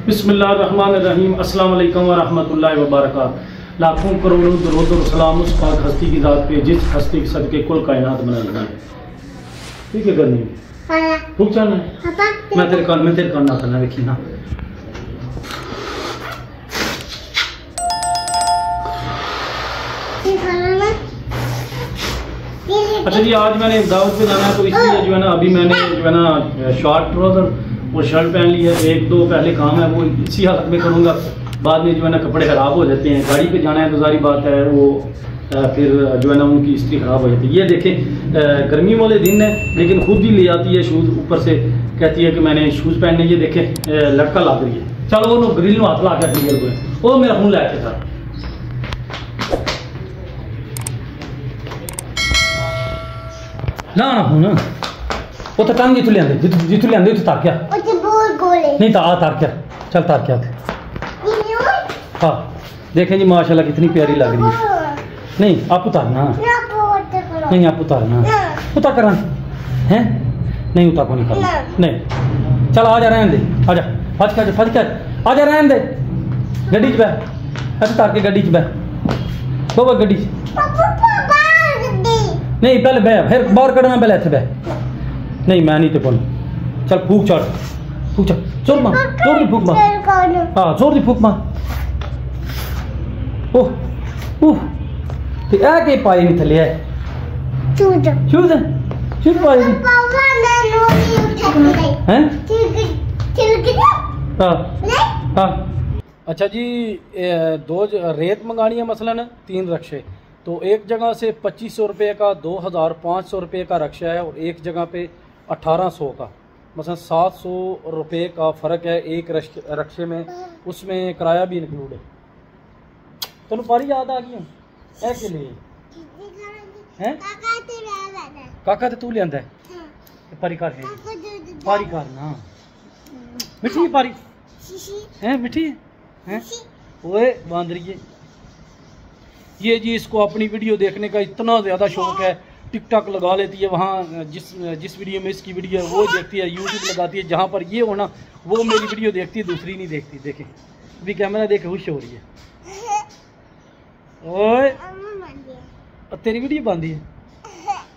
बिस्मिल्लाहिर्रहमानिर्रहीम। अस्सलाम वालेकुम व रहमतुल्लाहि व बरकातहू। लाखों करोड़ों दरूद और सलाम उस पाक हस्ती की ज़ात पे जिस हस्ती के सदके कुल कायनात बना लगा है। ठीक है करनी भूख जाना है। मैं तेरे कान ना करना देखी ना। अच्छा जी, आज मैंने दावत पे जाना है तो इसलिए जो है ना अभी मैंने जो है ना शॉर्ट ट्राउज़र और शर्ट पहन ली है। एक दो पहले काम है वो इसी हालत में करूँगा, बाद में जो है ना कपड़े ख़राब हो जाते हैं। गाड़ी पे जाना है तो सारी बात है वो फिर जो है ना उनकी इस्त्री ख़राब हो जाती है। ये देखें गर्मी वाले दिन है लेकिन खुद ही ले आती है शूज़, ऊपर से कहती है कि मैंने शूज़ पहनने। ये देखें लड़का ला रही है। चलो वो ग्रिल में हाथ ला के निकल गए, वो मेरा फोन लेके था। ना ना वो तो टांग जितू लिया जितू लिया तार क्या नहीं था तार क्या चल तार क्या हाँ देखें जी माशाल्लाह कितनी प्यारी लग रही है। नहीं आप उतारना नहीं आप उतारना उतार कर हैं नहीं उतार को नहीं करना नहीं। चल आ जा रहने दे आजा फज के आ जा रहने दे गड्डी च बह अच्छा तार के गड्डी च बह वो गड्डी नहीं पहले बह फिर बाहर कड़ना पहले इतने बह नहीं मैं नहीं तो बोल चल फूक चढ़ जोर मार जोर की फूक मार हाँ जोर की फूक मार ओह ओह तो ए के पाई नहीं थले है शूज पाई हैं हाँ हाँ। अच्छा जी दो रेत मंगानी है मसलन 3 रक्शे तो एक जगह से 2500 रुपये का 2500 रुपये का रक्शा है और एक जगह पे 1800 का मसलन 700 रुपये का फ़र्क है एक रक्शे में, उसमें किराया भी इंक्लूड है। तो पारी याद आ गई है के लिए हैं काका तो तू लिया है पारी कार है पारी कार ना मिठी पारी है मिठी है ओए बांदरी ये जी इसको अपनी वीडियो देखने का इतना ज़्यादा शौक है, टिकटॉक लगा लेती है वहाँ जिस वीडियो में इसकी वीडियो है वो देखती है, यूट्यूब लगाती है जहाँ पर ये होना वो मेरी वीडियो देखती है दूसरी नहीं देखती। देखें अभी कैमरा देखे खुश हो रही है। ओए तेरी वीडियो बांधी है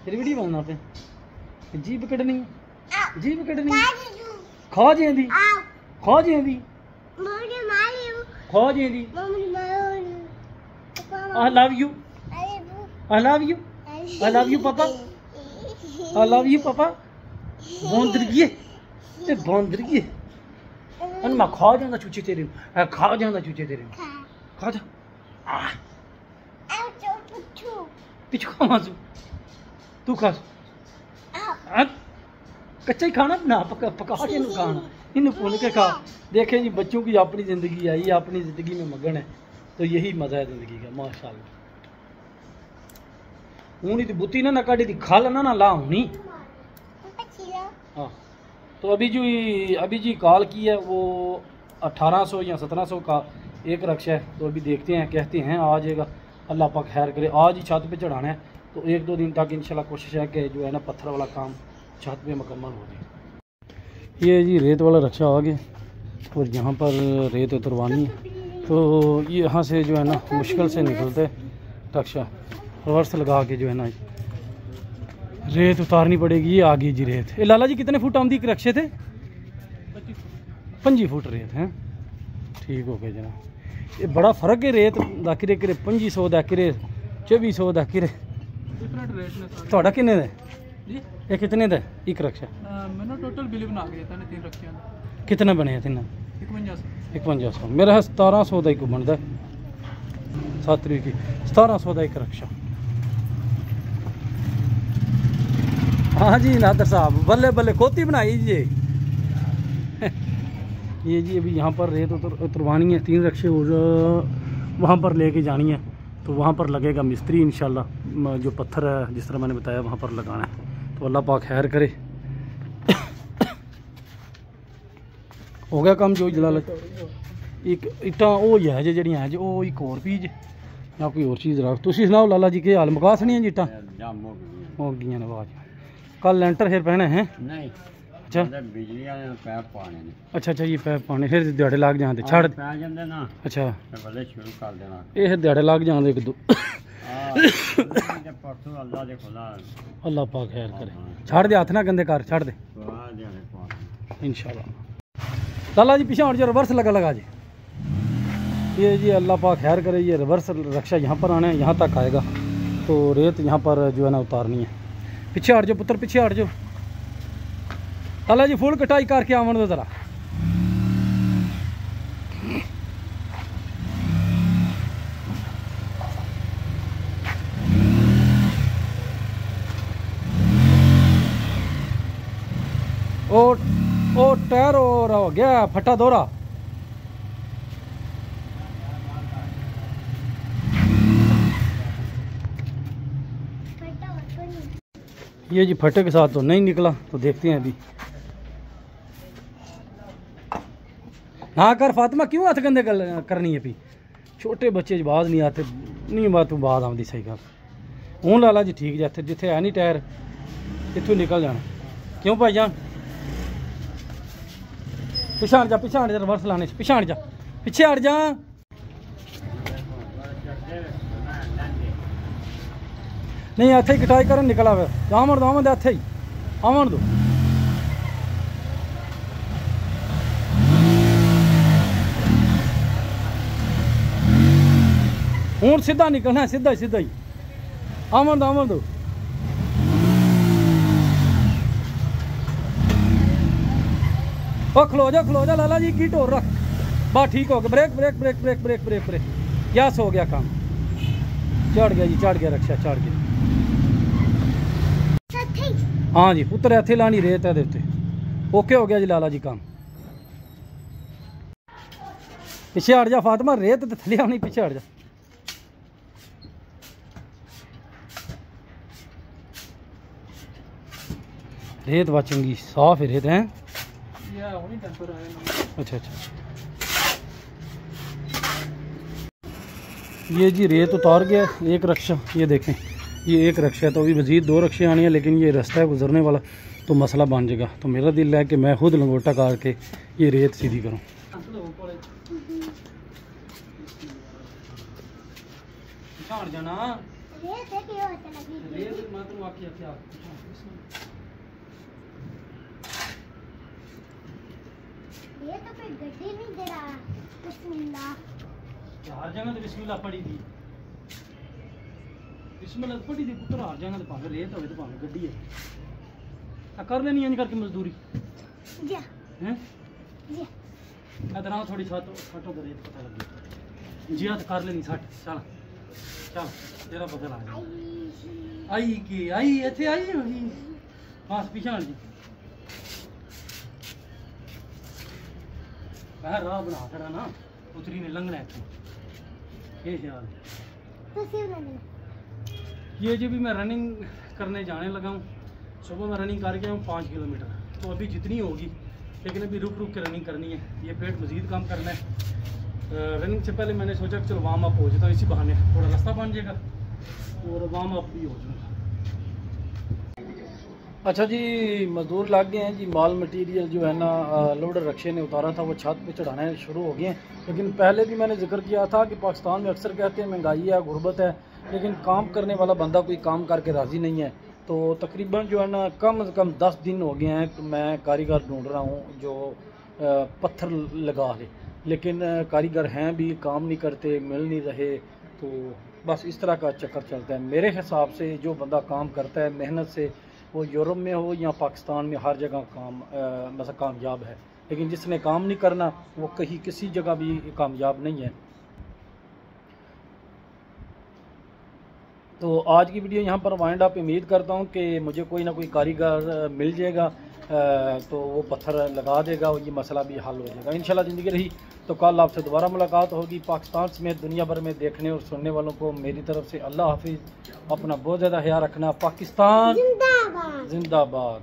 तेरी वीडियो बांधना पे जीभ कटनी खा जेंदी I love you पापा I love you पापा बंदरिए ते बंदरिए अन मैं खा जांदा चूचे तेरे खा जा पिछू खा मासू तू खा कच्चा ही खाना ना पका के खाना इन भून के खा। देखें जी बच्चों की अपनी ज़िंदगी है, ये अपनी ज़िंदगी में मगन है तो यही मज़ा है ज़िंदगी का माशाल्लाह। ऊनी तो बुती ना काटी थी खा लेना ना ला हूँ हाँ। तो अभी जी कॉल की है वो 1800 या 1700 का एक रक्शा है तो अभी देखते हैं कहते हैं आ जाएगा अल्लाह पाक खैर करे। आज ही छत पे चढ़ाना है तो 1-2 दिन तक इंशाल्लाह कोशिश है कि जो है ना पत्थर वाला काम छत पे मुकम्मल हो जाए। ये जी रेत वाला रक्शा आ गया और यहाँ पर रेत उतरवानी है तो ये यहाँ से जो है ना मुश्किल से निकलते रक्शा रिवर्स लगा के जो है ना रेत उतारनी पड़ेगी। ये आ गई जी रेत। ये लाला जी कितने फुट आमदी रक्शे थे 25 फुट रेत हैं ठीक हो गया जनाब। ये बड़ा फर्क है रेत दा किरे 2500 दा किरे 2400 दा किरे थोड़ा किन्ने दा ये कितने दा एक रक्शा मैंने टोटल बिल बना के दिया 3 रक्शे कितने बने हैं 5100 मेरा 1700 का एक बनता 7 तरीक की 1700 का एक रक्शा। हाँ जी नादर साहब बल्ले बल्ले खोती बनाई जी ये जी अभी यहाँ पर रेत उतरवानी है 3 रक्शे और वहाँ पर लेके जानी है तो वहाँ पर लगेगा मिस्त्री इंशाल्लाह। जो पत्थर है जिस तरह मैंने बताया वहाँ पर लगाना है तो अल्लाह पाक खैर करे। हो गया काम जो जला एक इट्टा वो ही है जी है जो वो एक और पीज या कोई और चीज़ रख। तुम सुनाओ लाला जी के हाल मुका सनिया जी इट्टा हो गई आवाज कल लेंटर फिर पहने हैं नहीं अच्छा बिजली वाले पैप पाने ने। अच्छा ये पैप पाने फिर दिहाड़े लग जाते छड़ पै जांदे ना। अच्छा ते बल्ले शुरू कर देना। ये दिहाड़े लग जाते एक दो ते परसों अल्लाह दे खुदा अल्लाह पाक खैर करे। छड़ दे हाथ ना गंदे कर छड़ दे दुआ देने पाने इंशाल्लाह। लाला जी पीछे जो रिवर्स लगा जी ये जी अल्लाह पाक खैर करे। ये रिवर्स रक्षा यहाँ पर आना है, यहाँ तक आएगा तो रेत यहाँ पर जो है ना उतारनी है। पीछे हट जाओ पुत्र पीछे हट जाओ। लाला जी फुल कटाई करके आवन दो ज़रा। ओ टायर हो गया फटा दोहरा। ये जी फटे के साथ तो नहीं निकला तो देखते हैं अभी। ना कर फातिमा क्यों हाथ गंदे करनी है भी छोटे बच्चे बाज नहीं आते नहीं बात तू बात आती सही गल हूँ लाला जी ठीक जिथे जिथे है नहीं टायर इतों निकल जाना क्यों भाई जान पिछा हट जा रिवर्स लाने पिछा हट जा पीछे हट जा। नहीं इत्थे ही कटाई कर निकला वे आवन दो इत्थे ही आवन दो। हूँ सीधा निकलना सीधा ही आवन दो। ओ खलो जा लाला जी की ढोर रख बस ठीक हो गया। ब्रेक यस हो गया काम। चढ़ गया रक्षा चढ़ गया। हाँ जी पुत्र इत्थे लानी रेत है उत्ते ओके हो गया जी लाला जी काम। पिछे हट जा फातिमा रेत तो थले आनी पिछे हट जा। रेत बा चंगी साफ है रेत है। अच्छा ये जी रेत उतार गया एक रक्षा। ये देखें ये एक रक्षा है तो अभी मज़ीद 2 रक्षे आनी है लेकिन ये रास्ता है गुजरने वाला तो मसला बन जाएगा। तो मेरा दिल है कि मैं खुद लंगोटा काट के ये रेत सीधी करूँ। हर जगह तो बिस्मिल्लाह पड़ी थी बिस्मिल्लाह पड़ी थी पुत्र हर जगह तो भावे रेत हो तो भावे गड्डी है कर लेनी है करके मजदूरी हैं इधर थोड़ी छाटो तो रेत पता लगी जी तो कर लेनी छट चल तेरा पता लग आई इतने आई बस पीछे जी मैं राह बना खड़ा ना उतरी ने लंघना है ये ख्याल। ये जी भी मैं रनिंग करने जाने लगा हूँ। सुबह मैं रनिंग करके आऊँ 5 किलोमीटर तो अभी जितनी होगी लेकिन अभी रुक के रनिंग करनी है। ये पेट मज़ीद काम करना है। रनिंग से पहले मैंने सोचा कि चलो वार्म अप हो जाता है इसी बहाने थोड़ा रास्ता बन जाएगा और वार्म अप भी हो जाएगा। अच्छा जी मज़दूर लग गए हैं जी। माल मटीरियल जो है ना लोडर रक्षे ने उतारा था वो छत पे चढ़ाने शुरू हो गए हैं। लेकिन पहले भी मैंने जिक्र किया था कि पाकिस्तान में अक्सर कहते हैं महंगाई है गुर्बत है लेकिन काम करने वाला बंदा कोई काम करके राज़ी नहीं है। तो तकरीबन जो है ना कम से कम 10 दिन हो गए हैं कि मैं कारीगर ढूंढ रहा हूँ जो पत्थर लगा ले लेकिन कारीगर हैं भी काम नहीं करते मिल नहीं रहे। तो बस इस तरह का चक्कर चलता है। मेरे हिसाब से जो बंदा काम करता है मेहनत से वो यूरोप में हो या पाकिस्तान में हर जगह काम मतलब कामयाब है लेकिन जिसने काम नहीं करना वो कहीं किसी जगह भी कामयाब नहीं है। तो आज की वीडियो यहाँ पर वाइंड अप। उम्मीद करता हूँ कि मुझे कोई ना कोई कारीगर मिल जाएगा तो वो पत्थर लगा देगा और ये मसला भी हल हो जाएगा इंशाल्लाह। ज़िंदगी रही तो कल आपसे दोबारा मुलाकात होगी। पाकिस्तान समेत दुनिया भर में देखने और सुनने वालों को मेरी तरफ से अल्लाह हाफिज़। अपना बहुत ज़्यादा ख्याल रखना। पाकिस्तान जिंदाबाद।